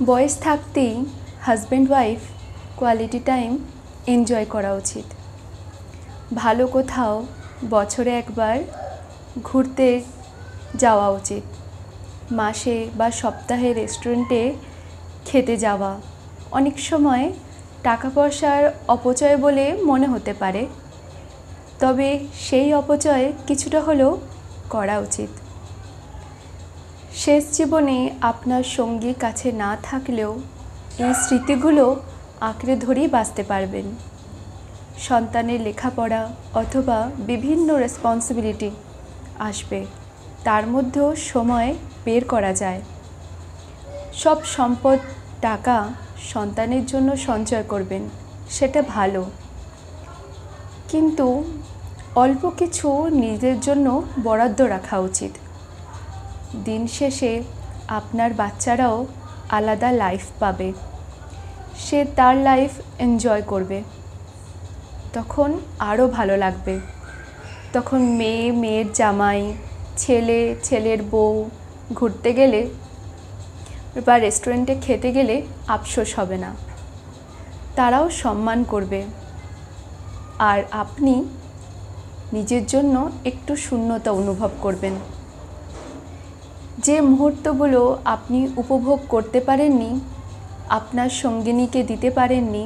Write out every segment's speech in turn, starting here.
বয়স থাকতেই husband wife quality time enjoy করা উচিত। ভালো কোথাও বছরে একবার ঘুরতে যাওয়া উচিত। মাসে বা সপ্তাহে রেস্টুরেন্টে খেতে যাওয়া অনেক সময় টাকা পয়সার অপচয় বলে মনে হতে পারে, তবে সেই অপচয় কিছুটা হলেও করা উচিত। শেষ জীবনে আপনার সঙ্গী কাছে না থাকলেও এই স্মৃতিগুলো আঁকড়ে ধরেই বাঁচতে পারবেন। সন্তানের লেখাপড়া অথবা বিভিন্ন রেসপন্সিবিলিটি আসবে, তার মধ্যেও সময় বের করা যায়। সব সম্পদ টাকা সন্তানের জন্য সঞ্চয় করবেন, সেটা ভালো, কিন্তু অল্প কিছু নিজের জন্য বরাদ্দ রাখা উচিত। দিন শেষে আপনার বাচ্চারাও আলাদা লাইফ পাবে, সে তার লাইফ এনজয় করবে, তখন আরও ভালো লাগবে। তখন মেয়ে মেয়ের জামাই, ছেলে ছেলের বউ ঘুরতে গেলে বা রেস্টুরেন্টে খেতে গেলে আফসোস হবে না, তারাও সম্মান করবে। আর আপনি নিজের জন্য একটু শূন্যতা অনুভব করবেন। যে মুহূর্তগুলো আপনি উপভোগ করতে পারেননি, আপনার সঙ্গিনীকে দিতে পারেননি,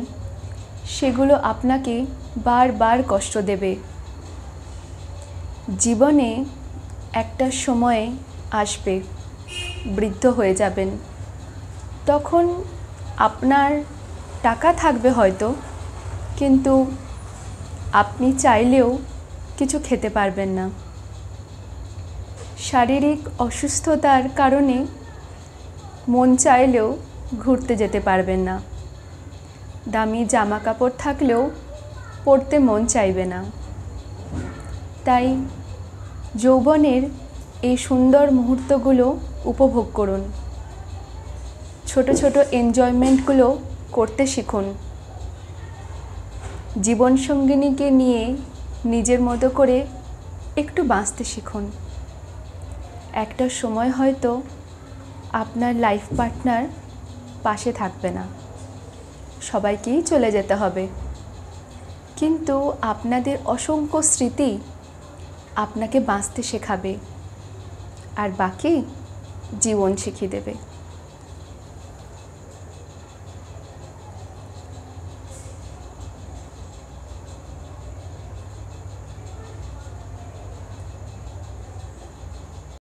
সেগুলো আপনাকে বারবার কষ্ট দেবে। জীবনে একটা সময়ে আসবে, বৃদ্ধ হয়ে যাবেন, তখন আপনার টাকা থাকবে হয়তো, কিন্তু আপনি চাইলেও কিছু খেতে পারবেন না। শারীরিক অসুস্থতার কারণে মন চাইলেও ঘুরতে যেতে পারবেন না। দামি জামা কাপড় থাকলেও পরতে মন চাইবে না। তাই যৌবনের এই সুন্দর মুহূর্তগুলো উপভোগ করুন। ছোট ছোট এনজয়মেন্টগুলো করতে শিখুন। জীবনসঙ্গিনীকে নিয়ে নিজের মতো করে একটু বাঁচতে শিখুন। একটা সময় হয়তো আপনার লাইফ পার্টনার পাশে থাকবে না, সবাইকেই চলে যেতে হবে, কিন্তু আপনাদের অসংখ্য স্মৃতি আপনাকে বাঁচতে শেখাবে, আর বাকি জীবন শিখিয়ে দেবে।